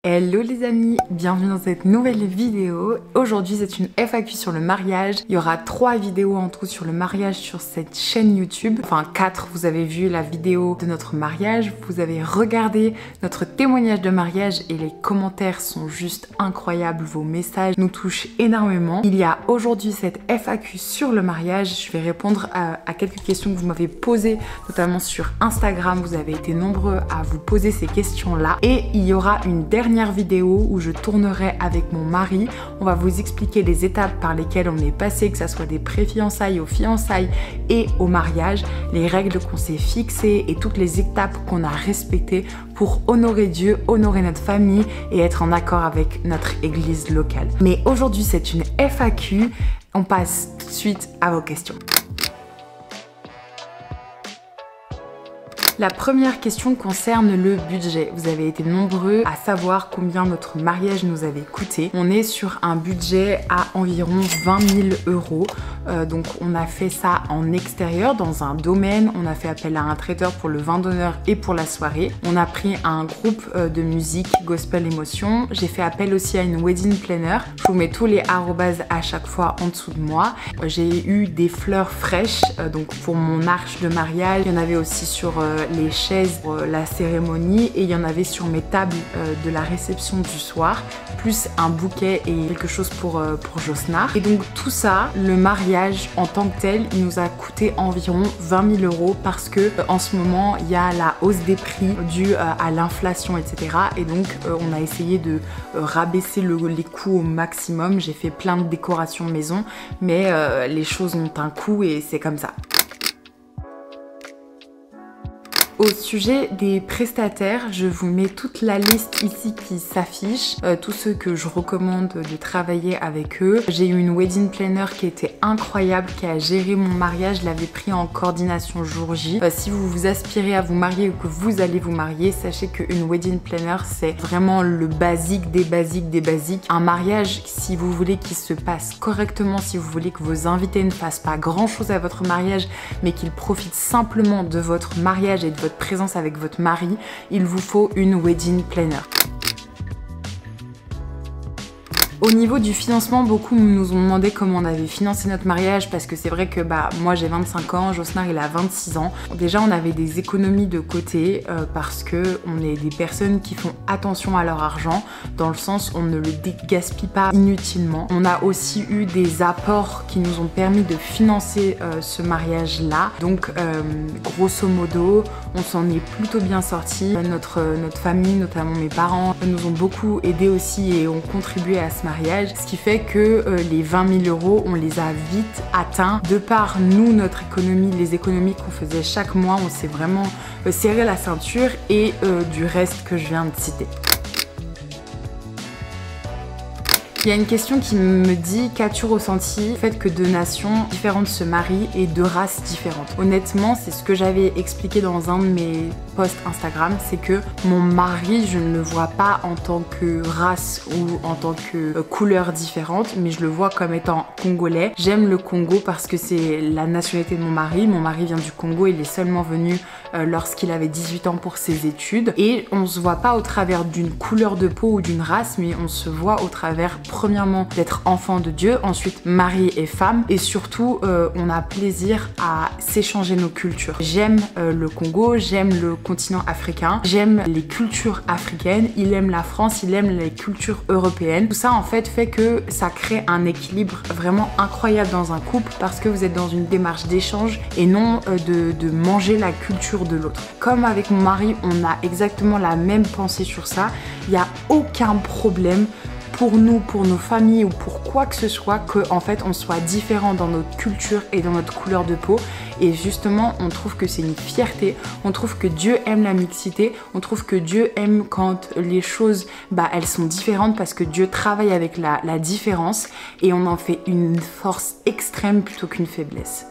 Hello les amis, bienvenue dans cette nouvelle vidéo. Aujourd'hui c'est une FAQ sur le mariage. Il y aura 3 vidéos en tout sur le mariage sur cette chaîne YouTube. Enfin 4, vous avez vu la vidéo de notre mariage, vous avez regardé notre témoignage de mariage et les commentaires sont juste incroyables. Vos messages nous touchent énormément. Il y a aujourd'hui cette FAQ sur le mariage. Je vais répondre à quelques questions que vous m'avez posées, notamment sur Instagram. Vous avez été nombreux à vous poser ces questions-là. Et il y aura une dernière vidéo où je tournerai avec mon mari. On va vous expliquer les étapes par lesquelles on est passé, que ça soit des pré-fiançailles aux fiançailles et au mariage, les règles qu'on s'est fixées et toutes les étapes qu'on a respectées pour honorer Dieu, honorer notre famille et être en accord avec notre église locale. Mais aujourd'hui c'est une FAQ, on passe tout de suite à vos questions. La première question concerne le budget. Vous avez été nombreux à savoir combien notre mariage nous avait coûté. On est sur un budget à environ 20 000 €. Donc on a fait ça en extérieur dans un domaine. On a fait appel à un traiteur pour le vin d'honneur et pour la soirée. On a pris un groupe de musique Gospel Émotion. J'ai fait appel aussi à une wedding planner. Je vous mets tous les arrobases à chaque fois en dessous de moi. J'ai eu des fleurs fraîches donc pour mon arche de mariage. Il y en avait aussi sur les chaises pour la cérémonie et il y en avait sur mes tables de la réception du soir, plus un bouquet et quelque chose pour Josnar. Et donc tout ça, le mariage en tant que tel, il nous a coûté environ 20 000 € parce que en ce moment il y a la hausse des prix due à l'inflation, etc. Et donc on a essayé de rabaisser les coûts au maximum. J'ai fait plein de décorations maison, mais les choses ont un coût et c'est comme ça. Au sujet des prestataires, je vous mets toute la liste ici qui s'affiche, tous ceux que je recommande de travailler avec eux. J'ai eu une wedding planner qui était incroyable, qui a géré mon mariage, je l'avais pris en coordination jour J. Si vous vous aspirez à vous marier ou que vous allez vous marier, sachez qu'une wedding planner c'est vraiment le basique des basiques des basiques. Un mariage, si vous voulez qu'il se passe correctement, si vous voulez que vos invités ne fassent pas grand chose à votre mariage, mais qu'ils profitent simplement de votre mariage et de votre présence avec votre mari, il vous faut une wedding planner. Au niveau du financement, beaucoup nous ont demandé comment on avait financé notre mariage parce que c'est vrai que moi j'ai 25 ans, Josnar il a 26 ans. Déjà on avait des économies de côté parce que on est des personnes qui font attention à leur argent, dans le sens on ne le gaspille pas inutilement. On a aussi eu des apports qui nous ont permis de financer ce mariage là. Donc grosso modo on s'en est plutôt bien sorti. Notre famille, notamment mes parents, nous ont beaucoup aidés aussi et ont contribué à ce mariage, ce qui fait que les 20 000 €, on les a vite atteints. De par nous, notre économie, les économies qu'on faisait chaque mois, on s'est vraiment serré la ceinture et du reste que je viens de citer. Il y a une question qui me dit: qu'as-tu ressenti le fait que 2 nations différentes se marient et 2 races différentes? Honnêtement, c'est ce que j'avais expliqué dans un de mes posts Instagram, c'est que mon mari, je ne le vois pas en tant que race ou en tant que couleur différente, mais je le vois comme étant congolais. J'aime le Congo parce que c'est la nationalité de mon mari. Mon mari vient du Congo, il est seulement venu lorsqu'il avait 18 ans pour ses études. Et on se voit pas au travers d'une couleur de peau ou d'une race, mais on se voit au travers premièrement d'être enfant de Dieu, ensuite mari et femme, et surtout on a plaisir à s'échanger nos cultures. J'aime le Congo, j'aime le continent africain, j'aime les cultures africaines, il aime la France, il aime les cultures européennes. Tout ça en fait fait que ça crée un équilibre vraiment incroyable dans un couple parce que vous êtes dans une démarche d'échange et non de manger la culture de l'autre. Comme avec mon mari, on a exactement la même pensée sur ça, il n'y a aucun problème pour nous, pour nos familles ou pour quoi que ce soit, qu'en fait on soit différent dans notre culture et dans notre couleur de peau. Et justement on trouve que c'est une fierté, on trouve que Dieu aime la mixité, on trouve que Dieu aime quand les choses elles sont différentes parce que Dieu travaille avec la différence et on en fait une force extrême plutôt qu'une faiblesse.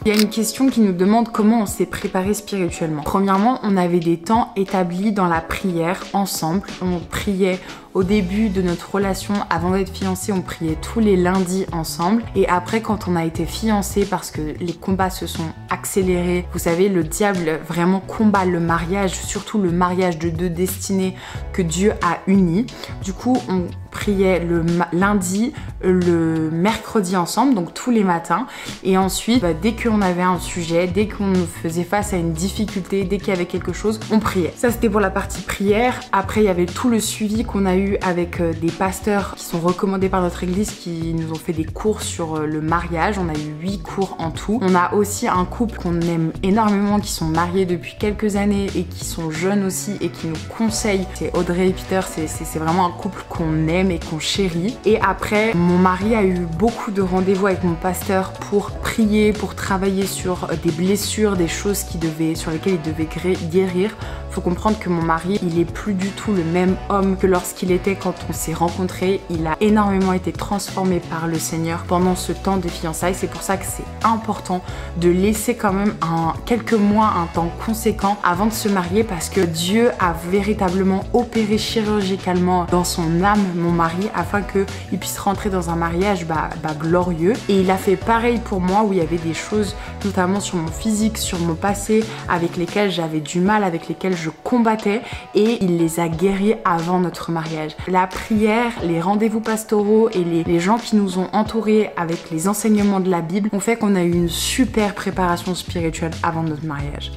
Il y a une question qui nous demande comment on s'est préparé spirituellement. Premièrement, on avait des temps établis dans la prière ensemble. On priait Au début de notre relation, avant d'être fiancés, on priait tous les lundis ensemble. Et après, quand on a été fiancés, parce que les combats se sont accélérés, vous savez, le diable vraiment combat le mariage, surtout le mariage de deux destinées que Dieu a unis. Du coup, on priait le lundi, le mercredi ensemble, donc tous les matins. Et ensuite, dès qu'on avait un sujet, dès qu'on faisait face à une difficulté, dès qu'il y avait quelque chose, on priait. Ça, c'était pour la partie prière. Après, il y avait tout le suivi qu'on a eu avec des pasteurs qui sont recommandés par notre église, qui nous ont fait des cours sur le mariage. On a eu 8 cours en tout. On a aussi un couple qu'on aime énormément, qui sont mariés depuis quelques années et qui sont jeunes aussi et qui nous conseillent. C'est Audrey et Peter, c'est vraiment un couple qu'on aime et qu'on chérit. Et après, mon mari a eu beaucoup de rendez-vous avec mon pasteur pour prier, pour travailler sur des blessures, des choses sur lesquelles il devait guérir. Faut comprendre que mon mari, il est plus du tout le même homme que lorsqu'il était quand on s'est rencontrés. Il a énormément été transformé par le Seigneur pendant ce temps de fiançailles. C'est pour ça que c'est important de laisser quand même quelques mois, un temps conséquent avant de se marier, parce que Dieu a véritablement opéré chirurgicalement dans son âme mon mari afin qu'il puisse rentrer dans un mariage glorieux. Et il a fait pareil pour moi, où il y avait des choses, notamment sur mon physique, sur mon passé, avec lesquelles j'avais du mal, avec lesquelles je combattais, et il les a guéris avant notre mariage. La prière, les rendez-vous pastoraux et les gens qui nous ont entourés avec les enseignements de la Bible ont fait qu'on a eu une super préparation spirituelle avant notre mariage.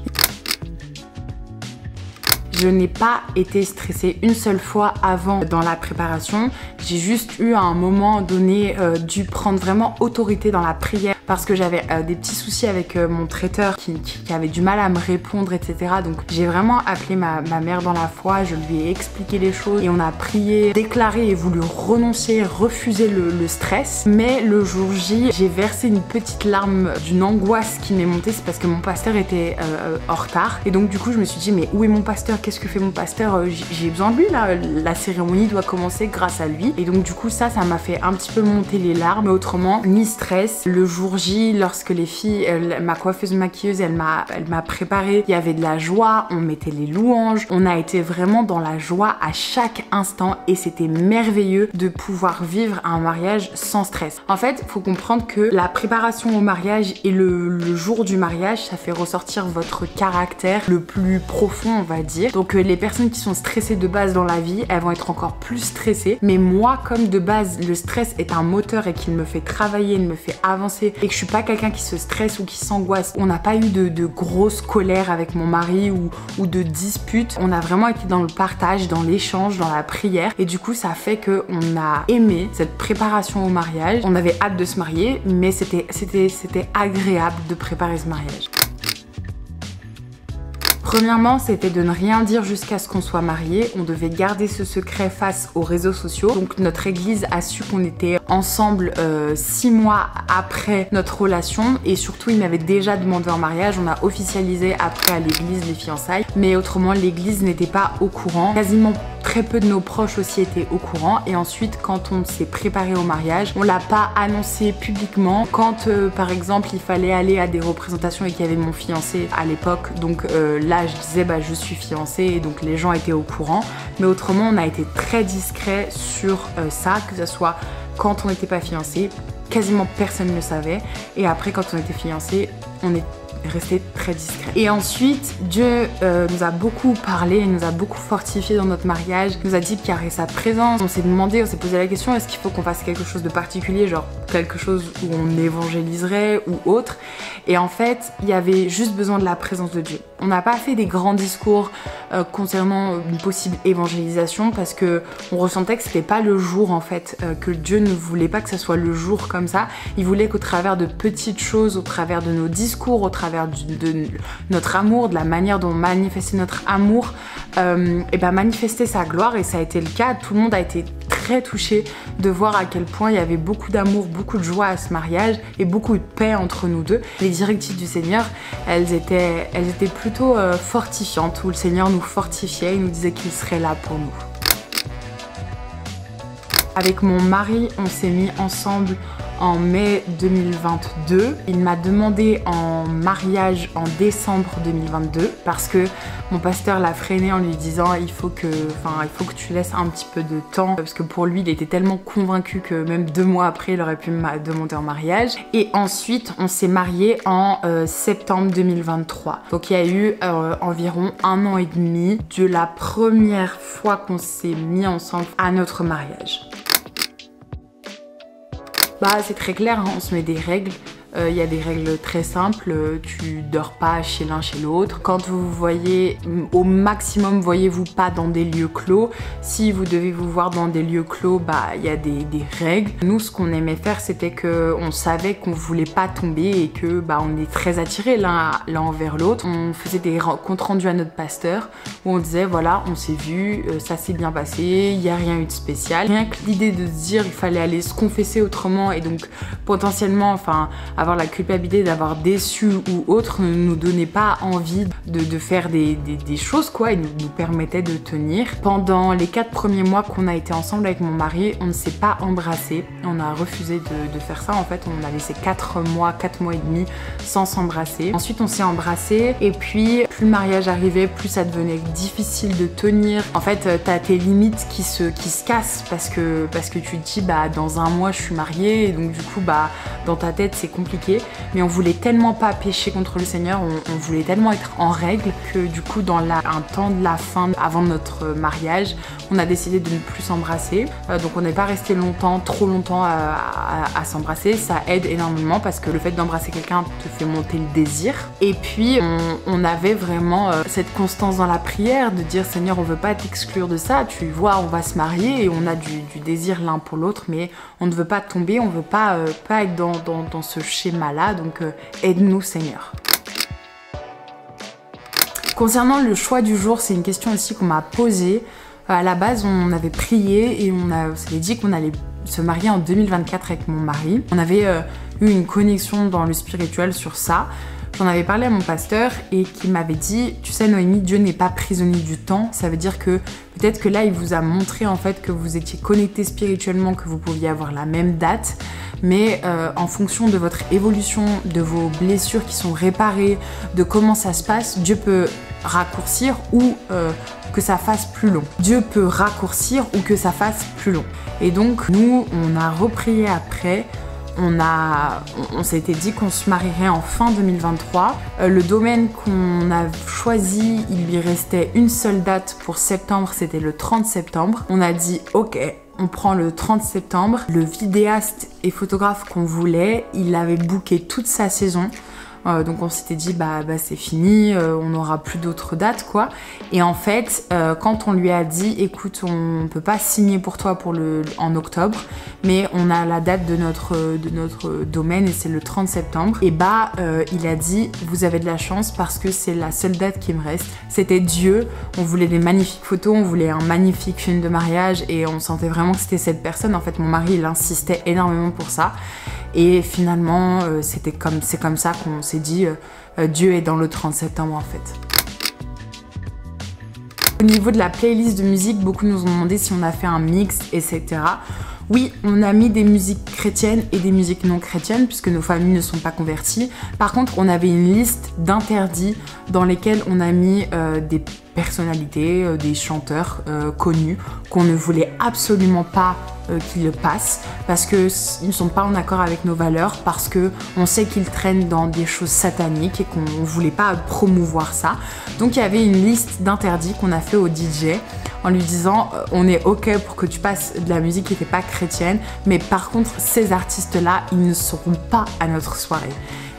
Je n'ai pas été stressée une seule fois avant dans la préparation. J'ai juste eu à un moment donné dû prendre vraiment autorité dans la prière parce que j'avais des petits soucis avec mon traiteur qui avait du mal à me répondre, etc. Donc j'ai vraiment appelé ma mère dans la foi, je lui ai expliqué les choses et on a prié, déclaré et voulu renoncer, refuser le stress. Mais le jour J, j'ai versé une petite larme d'une angoisse qui m'est montée, c'est parce que mon pasteur était en retard. Et donc du coup je me suis dit, mais où est mon pasteur? Qu'est-ce que fait mon pasteur? J'ai besoin de lui là, la cérémonie doit commencer grâce à lui. Et donc du coup ça m'a fait un petit peu monter les larmes, mais autrement ni stress. Le jour J, lorsque les filles, ma coiffeuse maquilleuse, elle m'a préparé, il y avait de la joie, on mettait les louanges, on a été vraiment dans la joie à chaque instant et c'était merveilleux de pouvoir vivre un mariage sans stress. En fait, faut comprendre que la préparation au mariage et le jour du mariage, ça fait ressortir votre caractère le plus profond, on va dire. Donc les personnes qui sont stressées de base dans la vie, elles vont être encore plus stressées. Mais moi, comme de base, le stress est un moteur et qu'il me fait travailler, il me fait avancer et que je suis pas quelqu'un qui se stresse ou qui s'angoisse. On n'a pas eu de grosses colères avec mon mari ou de disputes. On a vraiment été dans le partage, dans l'échange, dans la prière. Et du coup, ça fait qu'on a aimé cette préparation au mariage. On avait hâte de se marier, mais c'était agréable de préparer ce mariage. Premièrement, c'était de ne rien dire jusqu'à ce qu'on soit mariés. On devait garder ce secret face aux réseaux sociaux. Donc notre église a su qu'on était ensemble 6 mois après notre relation. Et surtout, ils m'avaient déjà demandé en mariage. On a officialisé après à l'église les fiançailles. Mais autrement, l'église n'était pas au courant. Quasiment très peu de nos proches aussi étaient au courant. Et ensuite, quand on s'est préparé au mariage, on l'a pas annoncé publiquement. Quand, par exemple, il fallait aller à des représentations et qu'il y avait mon fiancé à l'époque, donc là, je disais je suis fiancée et donc les gens étaient au courant. Mais autrement, on a été très discret sur ça, que ce soit quand on n'était pas fiancés, quasiment personne ne le savait. Et après, quand on était fiancés, on est resté très discret. Et ensuite, Dieu nous a beaucoup parlé, nous a beaucoup fortifié dans notre mariage, nous a dit qu'il y aurait sa présence. On s'est demandé, on s'est posé la question, est-ce qu'il faut qu'on fasse quelque chose de particulier, genre quelque chose où on évangéliserait ou autre. Et en fait, il y avait juste besoin de la présence de Dieu. On n'a pas fait des grands discours concernant une possible évangélisation parce que on ressentait que c'était pas le jour en fait, que Dieu ne voulait pas que ça soit le jour comme ça. Il voulait qu'au travers de petites choses, au travers de nos discours, au travers de notre amour, de la manière dont on manifestait notre amour, et manifester sa gloire. Et ça a été le cas. Tout le monde a été très touché de voir à quel point il y avait beaucoup d'amour, beaucoup de joie à ce mariage et beaucoup de paix entre nous deux. Les directives du Seigneur, elles étaient plutôt fortifiantes, où le Seigneur nous fortifiait, il nous disait qu'il serait là pour nous. Avec mon mari, on s'est mis ensemble en mai 2022. Il m'a demandé en mariage en décembre 2022 parce que mon pasteur l'a freiné en lui disant il faut que tu laisses un petit peu de temps, parce que pour lui il était tellement convaincu que même 2 mois après il aurait pu me demander en mariage. Et ensuite on s'est mariés en septembre 2023. Donc il y a eu environ 1 an et demi de la première fois qu'on s'est mis ensemble à notre mariage. Bah c'est très clair, hein, on se met des règles. Il y a des règles très simples, tu dors pas chez l'un chez l'autre. Quand vous voyez, au maximum, voyez-vous pas dans des lieux clos. Si vous devez vous voir dans des lieux clos, bah il y a des règles. Nous, ce qu'on aimait faire, c'était que on savait qu'on voulait pas tomber et que bah on est très attirés l'un envers l'autre. On faisait des comptes rendus à notre pasteur où on disait voilà, on s'est vu, ça s'est bien passé, il y a rien eu de spécial. Rien que l'idée de se dire il fallait aller se confesser autrement et donc potentiellement, enfin avoir la culpabilité d'avoir déçu ou autre ne nous donnait pas envie de faire des choses quoi, et nous permettait de tenir. Pendant les 4 premiers mois qu'on a été ensemble avec mon mari, on ne s'est pas embrassé. On a refusé de faire ça. En fait, on a laissé 4 mois et demi sans s'embrasser. Ensuite, on s'est embrassé et puis plus le mariage arrivait, plus ça devenait difficile de tenir. En fait, t'as tes limites qui se cassent parce que tu te dis bah dans 1 mois je suis mariée et donc du coup bah dans ta tête c'est compliqué. Mais on voulait tellement pas pécher contre le Seigneur, on voulait tellement être en règle que du coup dans un temps de la fin, avant notre mariage, on a décidé de ne plus s'embrasser. Donc on n'est pas resté trop longtemps à s'embrasser. Ça aide énormément parce que le fait d'embrasser quelqu'un te fait monter le désir. Et puis on avait vraiment cette constance dans la prière de dire Seigneur, on veut pas t'exclure de ça, tu vois, on va se marier et on a du désir l'un pour l'autre, mais on ne veut pas tomber, on veut pas être dans ce schéma-là, donc aide-nous Seigneur. Concernant le choix du jour, c'est une question aussi qu'on m'a posée. À la base, on avait prié et on s'avait dit qu'on allait se marier en 2024 avec mon mari. On avait eu une connexion dans le spirituel sur ça. J'en avais parlé à mon pasteur et qui m'avait dit tu sais Noémie, Dieu n'est pas prisonnier du temps. Ça veut dire que peut-être que là il vous a montré en fait que vous étiez connectés spirituellement, que vous pouviez avoir la même date, mais en fonction de votre évolution, de vos blessures qui sont réparées, de comment ça se passe, Dieu peut raccourcir ou que ça fasse plus long. Dieu peut raccourcir ou que ça fasse plus long. Et donc nous on a reprié après. On s'était dit qu'on se marierait en fin 2023. Le domaine qu'on a choisi, il lui restait une seule date pour septembre, c'était le 30 septembre. On a dit ok, on prend le 30 septembre. Le vidéaste et photographe qu'on voulait, il avait booké toute sa saison. Donc on s'était dit bah c'est fini, on n'aura plus d'autres dates quoi. Et en fait quand on lui a dit écoute, on peut pas signer pour toi en octobre, mais on a la date de notre domaine et c'est le 30 septembre, et bah il a dit vous avez de la chance parce que c'est la seule date qui me reste. C'était Dieu, on voulait des magnifiques photos, on voulait un magnifique film de mariage et on sentait vraiment que c'était cette personne. En fait mon mari il insistait énormément pour ça. Et finalement, c'est comme ça qu'on s'est dit Dieu est dans le 30 septembre en fait. Au niveau de la playlist de musique, beaucoup nous ont demandé si on a fait un mix, etc. Oui, on a mis des musiques chrétiennes et des musiques non chrétiennes puisque nos familles ne sont pas converties. Par contre, on avait une liste d'interdits dans lesquels on a mis des personnalités, des chanteurs connus qu'on ne voulait absolument pas qu'ils le passent parce qu'ils ne sont pas en accord avec nos valeurs, parce qu'on sait qu'ils traînent dans des choses sataniques et qu'on ne voulait pas promouvoir ça. Donc il y avait une liste d'interdits qu'on a fait au DJ en lui disant on est ok pour que tu passes de la musique qui n'était pas chrétienne, mais par contre ces artistes-là, ils ne seront pas à notre soirée.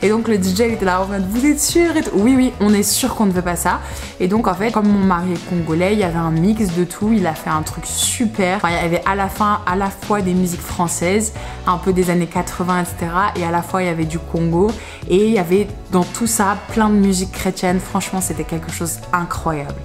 Et donc le DJ était là en mode vous êtes sûr et tout. Oui, on est sûr qu'on ne veut pas ça. Et donc en fait, comme mon mari est congolais, il y avait un mix de tout. Il a fait un truc super. Enfin, il y avait à la fois des musiques françaises, un peu des années 80, etc. Et à la fois il y avait du Congo. Et il y avait dans tout ça plein de musique chrétienne. Franchement, c'était quelque chose d'incroyable.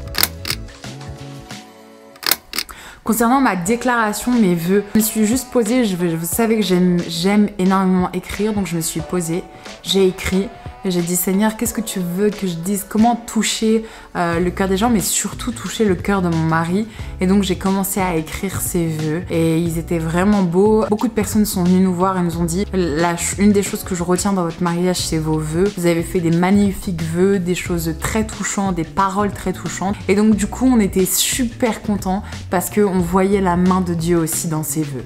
Concernant ma déclaration, mes vœux, je me suis juste posée, vous savez que j'aime énormément écrire, donc je me suis posée, j'ai écrit, Et j'ai dit Seigneur, qu'est-ce que tu veux que je dise? Comment toucher le cœur des gens, mais surtout toucher le cœur de mon mari. Et donc j'ai commencé à écrire ces vœux et ils étaient vraiment beaux. Beaucoup de personnes sont venues nous voir et nous ont dit une des choses que je retiens dans votre mariage, c'est vos vœux. Vous avez fait des magnifiques vœux, des choses très touchantes, des paroles très touchantes. Et donc du coup on était super contents parce qu'on voyait la main de Dieu aussi dans ces vœux.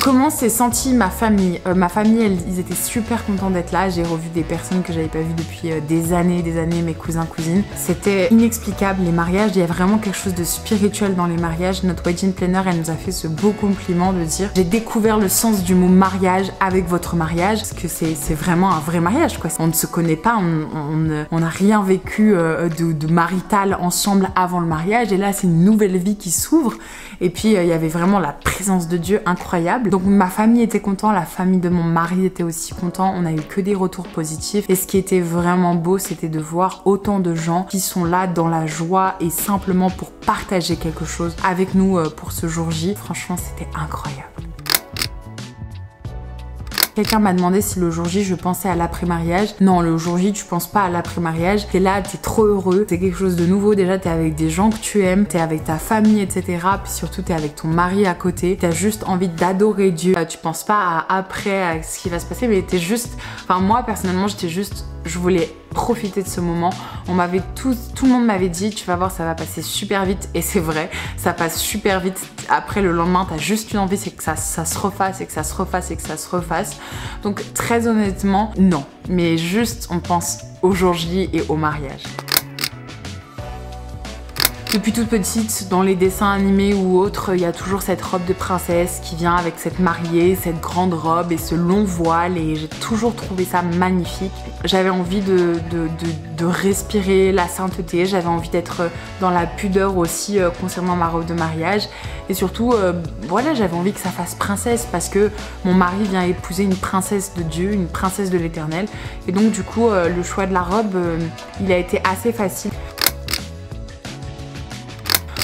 Comment s'est sentie ma famille? Ma famille, ils étaient super contents d'être là. J'ai revu des personnes que j'avais pas vues depuis des années, mes cousins, cousines. C'était inexplicable, les mariages. Il y a vraiment quelque chose de spirituel dans les mariages. Notre wedding planner, elle nous a fait ce beau compliment de dire j'ai découvert le sens du mot mariage avec votre mariage. Parce que c'est vraiment un vrai mariage, quoi. On ne se connaît pas, on n'a rien vécu de marital ensemble avant le mariage. Et là, c'est une nouvelle vie qui s'ouvre. Et puis, il y avait vraiment la présence de Dieu incroyable. Donc ma famille était contente, la famille de mon mari était aussi content, on a eu que des retours positifs. Et ce qui était vraiment beau, c'était de voir autant de gens qui sont là dans la joie et simplement pour partager quelque chose avec nous pour ce jour J. Franchement, c'était incroyable. Quelqu'un m'a demandé si le jour J je pensais à l'après-mariage. Non, le jour J tu penses pas à l'après-mariage. T'es là, t'es trop heureux, c'est quelque chose de nouveau. Déjà t'es avec des gens que tu aimes, t'es avec ta famille, etc. Puis surtout t'es avec ton mari à côté. T'as juste envie d'adorer Dieu. Tu penses pas à après, à ce qui va se passer, mais t'es juste... Enfin moi personnellement j'étais juste... Je voulais profiter de ce moment. On m'avait tout le monde m'avait dit tu vas voir ça va passer super vite et c'est vrai, ça passe super vite. Après le lendemain t'as juste une envie, c'est que ça se refasse et que ça se refasse et que ça se refasse. Donc très honnêtement non, mais juste on pense au jour J et au mariage. Depuis toute petite, dans les dessins animés ou autres, il y a toujours cette robe de princesse qui vient avec cette mariée, cette grande robe et ce long voile et j'ai toujours trouvé ça magnifique. J'avais envie de respirer la sainteté, j'avais envie d'être dans la pudeur aussi concernant ma robe de mariage et surtout, voilà, j'avais envie que ça fasse princesse parce que mon mari vient épouser une princesse de Dieu, une princesse de l'Éternel et donc du coup, le choix de la robe, il a été assez facile.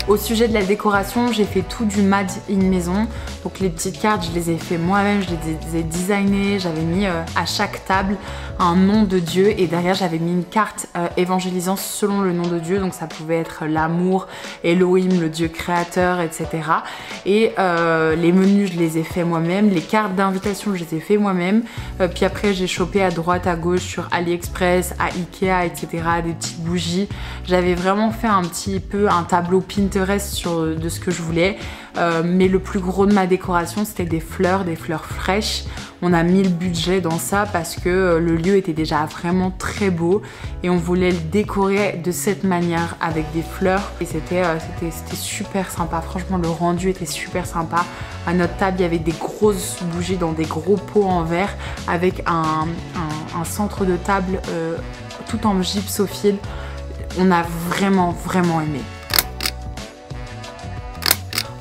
Au sujet de la décoration, j'ai fait tout du made in maison. Donc les petites cartes, je les ai fait moi-même, je les ai designées. J'avais mis à chaque table un nom de Dieu et derrière j'avais mis une carte évangélisant selon le nom de Dieu. Donc ça pouvait être l'amour, Elohim, le Dieu créateur, etc. Et les menus, je les ai fait moi-même. Les cartes d'invitation, je les ai fait moi-même. Puis après, j'ai chopé à droite, à gauche sur AliExpress, à Ikea, etc. Des petites bougies. J'avais vraiment fait un petit peu un tableau Pinterest de ce que je voulais. Mais le plus gros de ma décoration, c'était des fleurs fraîches. On a mis le budget dans ça parce que le lieu était déjà vraiment très beau et on voulait le décorer de cette manière avec des fleurs et c'était super sympa. Franchement, le rendu était super sympa. À notre table, il y avait des grosses bougies dans des gros pots en verre avec un centre de table tout en gypsophile. On a vraiment aimé.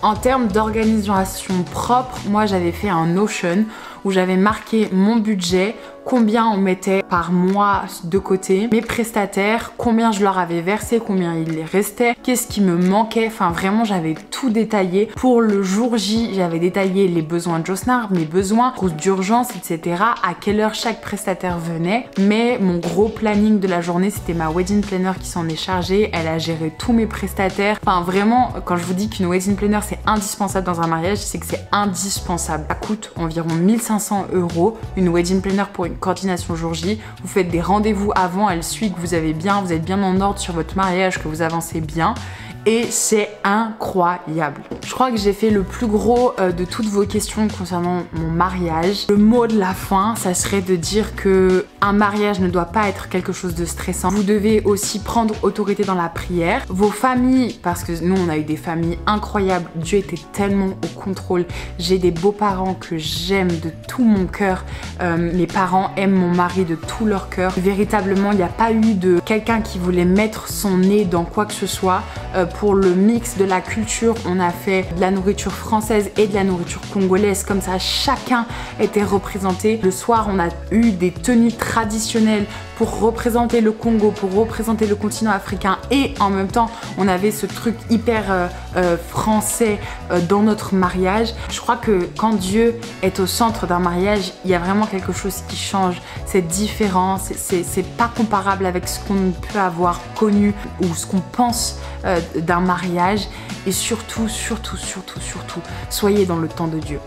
En termes d'organisation propre, moi j'avais fait un Notion où j'avais marqué mon budget, combien on mettait par mois de côté, mes prestataires, combien je leur avais versé, combien il les restait, qu'est-ce qui me manquait, enfin vraiment j'avais tout détaillé. Pour le jour J, j'avais détaillé les besoins de Josnar, mes besoins, cause d'urgence, etc. À quelle heure chaque prestataire venait. Mais mon gros planning de la journée, c'était ma wedding planner qui s'en est chargée. Elle a géré tous mes prestataires. Enfin vraiment, quand je vous dis qu'une wedding planner c'est indispensable dans un mariage, c'est que c'est indispensable. Ça coûte environ 1500 €, une wedding planner pour une coordination jour J. Vous faites des rendez-vous avant, elle suit que vous êtes bien en ordre sur votre mariage, que vous avancez bien. Et c'est incroyable. Je crois que j'ai fait le plus gros de toutes vos questions concernant mon mariage. Le mot de la fin, ça serait de dire que un mariage ne doit pas être quelque chose de stressant. Vous devez aussi prendre autorité dans la prière. Vos familles, parce que nous on a eu des familles incroyables, Dieu était tellement au contrôle. J'ai des beaux-parents que j'aime de tout mon cœur. Mes parents aiment mon mari de tout leur cœur. Véritablement, il n'y a pas eu de quelqu'un qui voulait mettre son nez dans quoi que ce soit. Pour le mix de la culture, on a fait de la nourriture française et de la nourriture congolaise, comme ça chacun était représenté. Le soir, on a eu des tenues traditionnelles pour représenter le Congo, pour représenter le continent africain, et en même temps on avait ce truc hyper français dans notre mariage. Je crois que quand Dieu est au centre d'un mariage, il y a vraiment quelque chose qui change. C'est différent, c'est pas comparable avec ce qu'on peut avoir connu ou ce qu'on pense d'un mariage. Et surtout, soyez dans le temps de Dieu.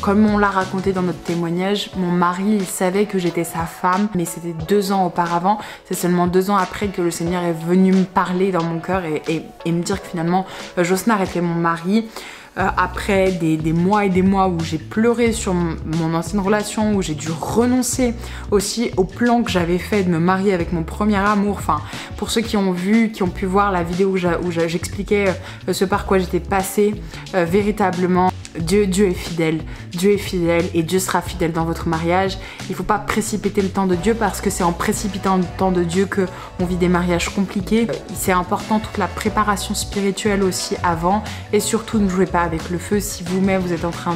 Comme on l'a raconté dans notre témoignage, mon mari, il savait que j'étais sa femme, mais c'était 2 ans auparavant. C'est seulement 2 ans après que le Seigneur est venu me parler dans mon cœur et me dire que finalement, Josnar était mon mari. Après des mois et des mois où j'ai pleuré sur mon ancienne relation, où j'ai dû renoncer aussi au plan que j'avais fait de me marier avec mon premier amour. Enfin, pour ceux qui ont vu, qui ont pu voir la vidéo où j'expliquais ce par quoi j'étais passée, véritablement, Dieu est fidèle. Dieu est fidèle et Dieu sera fidèle dans votre mariage. Il ne faut pas précipiter le temps de Dieu parce que c'est en précipitant le temps de Dieu qu'on vit des mariages compliqués. C'est important toute la préparation spirituelle aussi avant, et surtout ne jouez pas avec le feu. Si vous-même vous êtes en train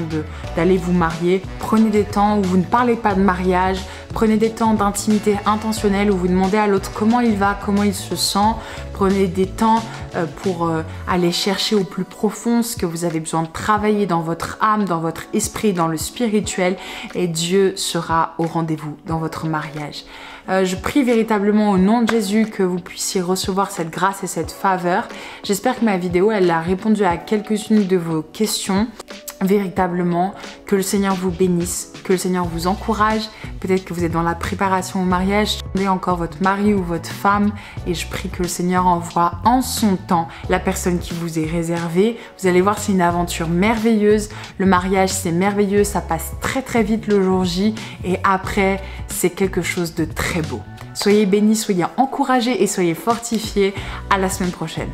d'aller vous marier, prenez des temps où vous ne parlez pas de mariage, prenez des temps d'intimité intentionnelle où vous demandez à l'autre comment il va, comment il se sent. Prenez des temps pour aller chercher au plus profond ce que vous avez besoin de travailler dans votre âme, dans votre esprit, dans le spirituel, et Dieu sera au rendez-vous dans votre mariage. Je prie véritablement au nom de Jésus que vous puissiez recevoir cette grâce et cette faveur. J'espère que ma vidéo, elle a répondu à quelques-unes de vos questions. Véritablement, que le Seigneur vous bénisse, que le Seigneur vous encourage. Peut-être que vous êtes dans la préparation au mariage, attendez encore votre mari ou votre femme, et je prie que le Seigneur envoie en son temps la personne qui vous est réservée. Vous allez voir, c'est une aventure merveilleuse. Le mariage, c'est merveilleux, ça passe très très vite le jour J, et après, c'est quelque chose de très beau. Soyez bénis, soyez encouragés et soyez fortifiés. À la semaine prochaine.